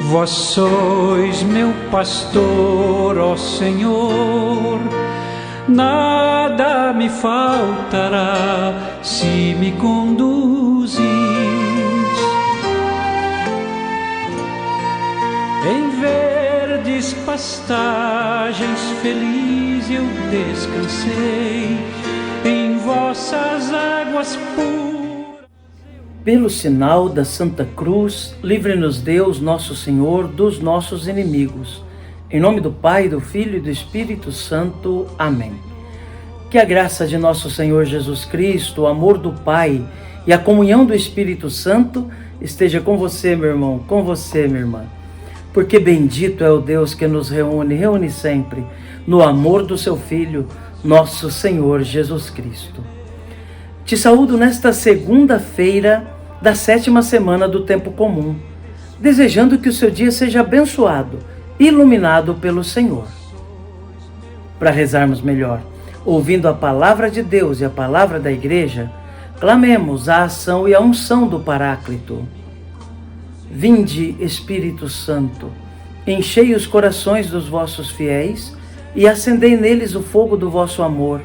Vós sois meu pastor, ó Senhor, nada me faltará se me conduzis. Em verdes pastagens feliz eu descansei, em vossas águas puras. Pelo sinal da Santa Cruz, livre-nos Deus, nosso Senhor, dos nossos inimigos. Em nome do Pai, do Filho e do Espírito Santo. Amém. Que a graça de nosso Senhor Jesus Cristo, o amor do Pai e a comunhão do Espírito Santo esteja com você, meu irmão, com você, minha irmã. Porque bendito é o Deus que nos reúne sempre no amor do seu Filho, nosso Senhor Jesus Cristo. Te saúdo nesta segunda-feira da 7ª semana do Tempo Comum, desejando que o seu dia seja abençoado, iluminado pelo Senhor. Para rezarmos melhor, ouvindo a palavra de Deus e a palavra da Igreja, clamemos a ação e a unção do Paráclito. Vinde, Espírito Santo, enchei os corações dos vossos fiéis e acendei neles o fogo do vosso amor.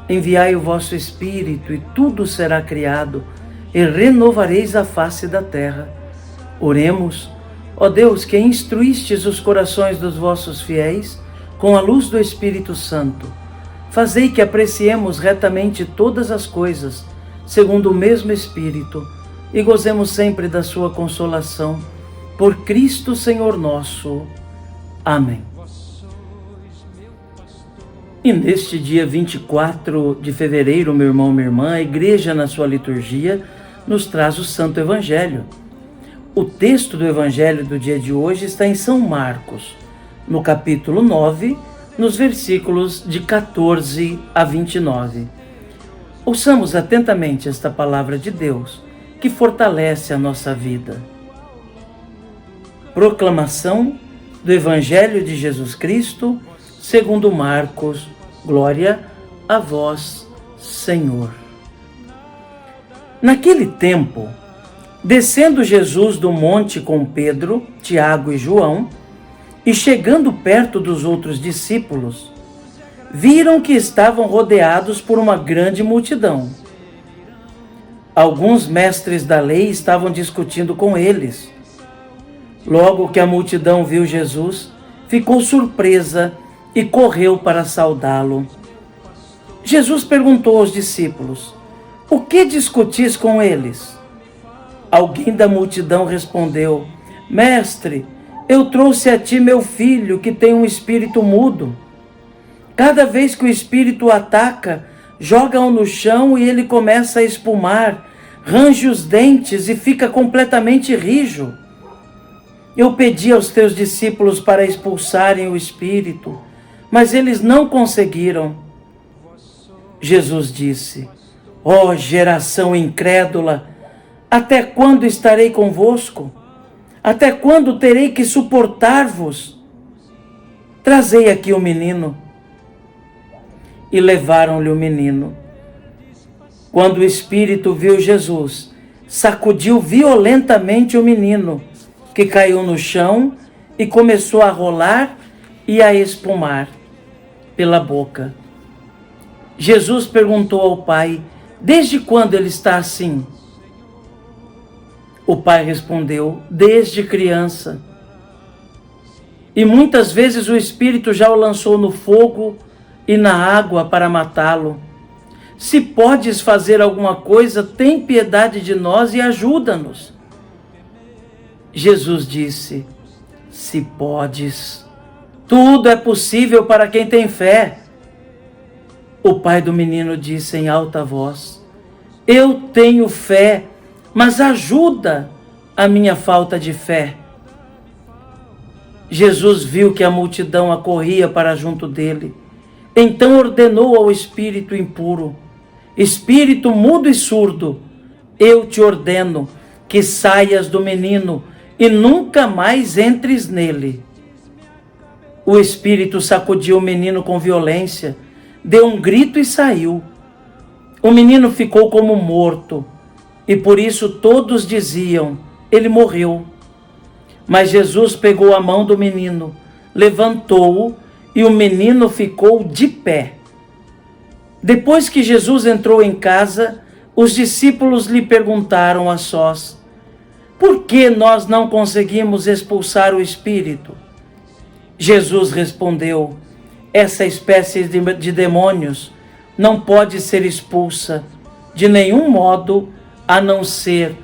Enviai o vosso Espírito e tudo será criado, e renovareis a face da terra. Oremos, ó Deus, que instruístes os corações dos vossos fiéis com a luz do Espírito Santo. Fazei que apreciemos retamente todas as coisas, segundo o mesmo Espírito, e gozemos sempre da sua consolação. Por Cristo Senhor nosso. Amém. E neste dia 24 de fevereiro, meu irmão, minha irmã, a Igreja na sua liturgia nos traz o Santo Evangelho. O texto do Evangelho do dia de hoje está em São Marcos, no capítulo 9, nos versículos de 14 a 29. Ouçamos atentamente esta palavra de Deus, que fortalece a nossa vida. Proclamação do Evangelho de Jesus Cristo, segundo Marcos. Glória a vós, Senhor. Naquele tempo, descendo Jesus do monte com Pedro, Tiago e João, e chegando perto dos outros discípulos, viram que estavam rodeados por uma grande multidão. Alguns mestres da lei estavam discutindo com eles. Logo que a multidão viu Jesus, ficou surpresa e correu para saudá-lo. Jesus perguntou aos discípulos: "O que discutis com eles?" Alguém da multidão respondeu: "Mestre, eu trouxe a ti meu filho, que tem um espírito mudo. Cada vez que o espírito o ataca, joga-o no chão e ele começa a espumar, range os dentes e fica completamente rijo. Eu pedi aos teus discípulos para expulsarem o espírito, mas eles não conseguiram." Jesus disse: "Ó geração incrédula, até quando estarei convosco? Até quando terei que suportar-vos? Trazei aqui o menino." E levaram-lhe o menino. Quando o espírito viu Jesus, sacudiu violentamente o menino, que caiu no chão e começou a rolar e a espumar pela boca. Jesus perguntou ao pai: "Desde quando ele está assim?" O pai respondeu: "Desde criança. E muitas vezes o espírito já o lançou no fogo e na água para matá-lo. Se podes fazer alguma coisa, tem piedade de nós e ajuda-nos." Jesus disse: "Se podes, tudo é possível para quem tem fé." O pai do menino disse em alta voz: "Eu tenho fé, mas ajuda a minha falta de fé." Jesus viu que a multidão acorria para junto dele. Então ordenou ao espírito impuro: "Espírito mudo e surdo, eu te ordeno que saias do menino e nunca mais entres nele." O espírito sacudiu o menino com violência, deu um grito e saiu. O menino ficou como morto, e por isso todos diziam: "Ele morreu." Mas Jesus pegou a mão do menino, levantou-o e o menino ficou de pé. Depois que Jesus entrou em casa, os discípulos lhe perguntaram a sós: por que nós não conseguimos expulsar o espírito? Jesus respondeu: essa espécie de demônios não pode ser expulsa de nenhum modo a não ser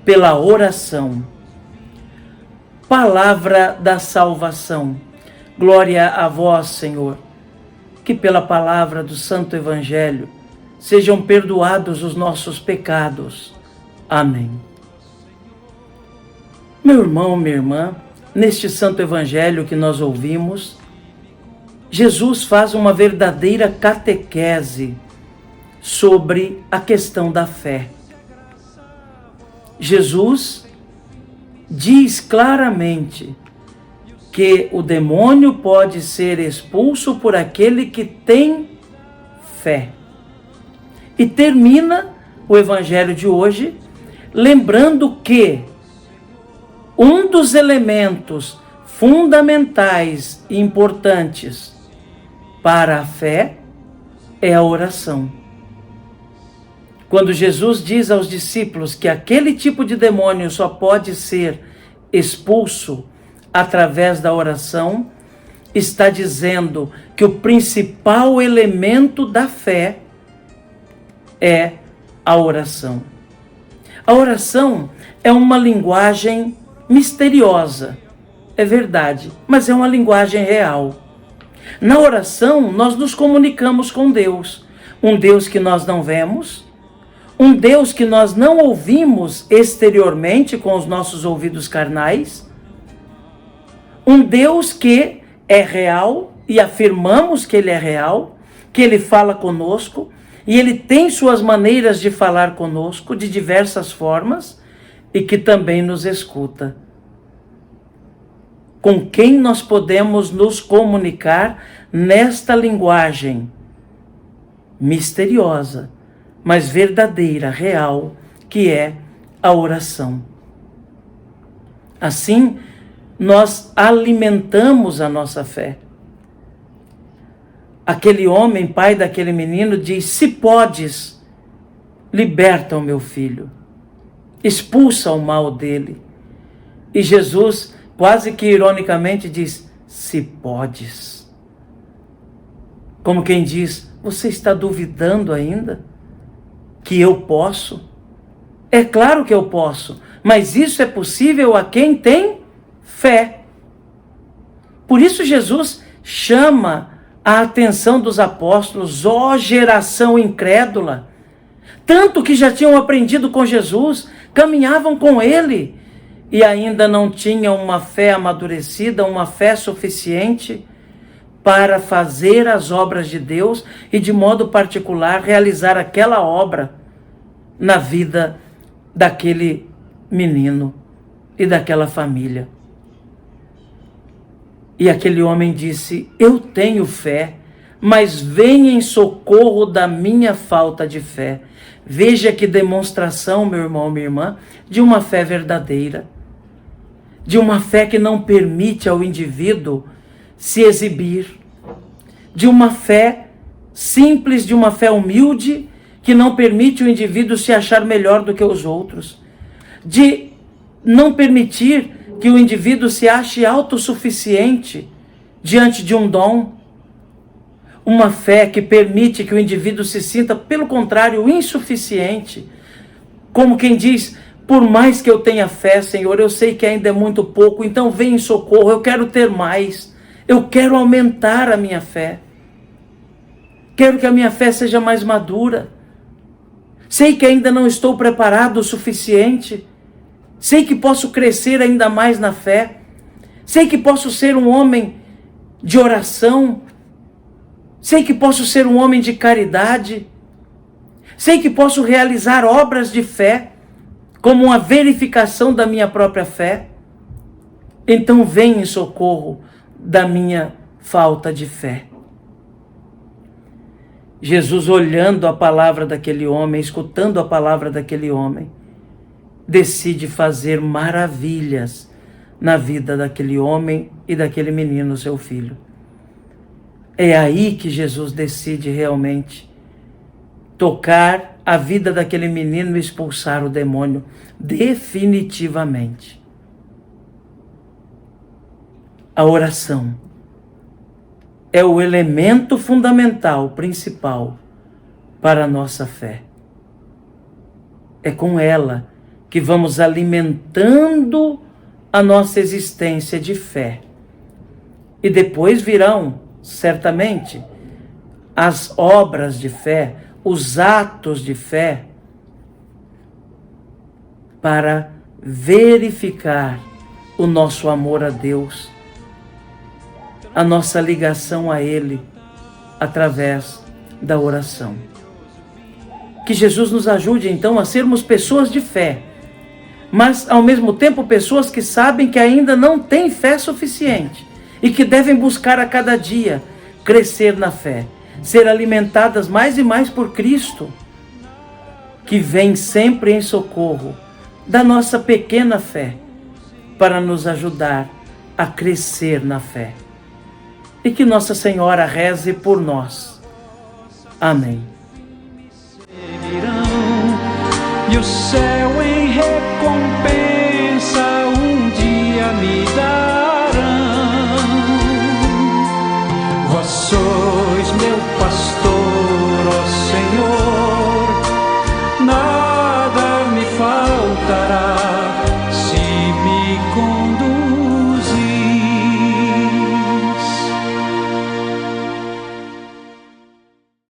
pela oração. Palavra da salvação. Glória a vós, Senhor. Que pela palavra do Santo Evangelho sejam perdoados os nossos pecados. Amém. Meu irmão, minha irmã, neste Santo Evangelho que nós ouvimos, Jesus faz uma verdadeira catequese sobre a questão da fé. Jesus diz claramente que o demônio pode ser expulso por aquele que tem fé. E termina o Evangelho de hoje lembrando que um dos elementos fundamentais e importantes para a fé é a oração. Quando Jesus diz aos discípulos que aquele tipo de demônio só pode ser expulso através da oração, está dizendo que o principal elemento da fé é a oração. A oração é uma linguagem misteriosa, é verdade, mas é uma linguagem real. Na oração, nós nos comunicamos com Deus, um Deus que nós não vemos, um Deus que nós não ouvimos exteriormente com os nossos ouvidos carnais, um Deus que é real e afirmamos que Ele é real, que Ele fala conosco e Ele tem suas maneiras de falar conosco de diversas formas e que também nos escuta. Com quem nós podemos nos comunicar nesta linguagem misteriosa, mas verdadeira, real, que é a oração. Assim, nós alimentamos a nossa fé. Aquele homem, pai daquele menino, diz: se podes, liberta o meu filho, expulsa o mal dele. E Jesus, quase que ironicamente, diz: se podes. Como quem diz: você está duvidando ainda que eu posso? É claro que eu posso, mas isso é possível a quem tem fé. Por isso Jesus chama a atenção dos apóstolos: ó geração incrédula, tanto que já tinham aprendido com Jesus, caminhavam com Ele, e ainda não tinham uma fé amadurecida, uma fé suficiente para fazer as obras de Deus e, de modo particular, realizar aquela obra na vida daquele menino e daquela família. E aquele homem disse: eu tenho fé, mas venha em socorro da minha falta de fé. Veja que demonstração, meu irmão, minha irmã, de uma fé verdadeira, de uma fé que não permite ao indivíduo se exibir, de uma fé simples, de uma fé humilde, que não permite o indivíduo se achar melhor do que os outros, de não permitir que o indivíduo se ache autossuficiente diante de um dom, uma fé que permite que o indivíduo se sinta, pelo contrário, insuficiente, como quem diz: por mais que eu tenha fé, Senhor, eu sei que ainda é muito pouco, então vem em socorro, eu quero ter mais, eu quero aumentar a minha fé, quero que a minha fé seja mais madura, sei que ainda não estou preparado o suficiente, sei que posso crescer ainda mais na fé, sei que posso ser um homem de oração, sei que posso ser um homem de caridade, sei que posso realizar obras de fé, como uma verificação da minha própria fé. Então vem em socorro da minha falta de fé. Jesus, olhando a palavra daquele homem, escutando a palavra daquele homem, decide fazer maravilhas na vida daquele homem e daquele menino, seu filho. É aí que Jesus decide realmente tocar a vida daquele menino e expulsar o demônio definitivamente. A oração é o elemento fundamental, principal para a nossa fé. É com ela que vamos alimentando a nossa existência de fé. E depois virão, certamente, as obras de fé, os atos de fé, para verificar o nosso amor a Deus, a nossa ligação a Ele, através da oração. Que Jesus nos ajude, então, a sermos pessoas de fé, mas, ao mesmo tempo, pessoas que sabem que ainda não têm fé suficiente e que devem buscar a cada dia crescer na fé, ser alimentadas mais e mais por Cristo, que vem sempre em socorro da nossa pequena fé, para nos ajudar a crescer na fé. E que Nossa Senhora reze por nós. Amém. E o céu em recompensa um dia me darão. Vós sois meu Pai.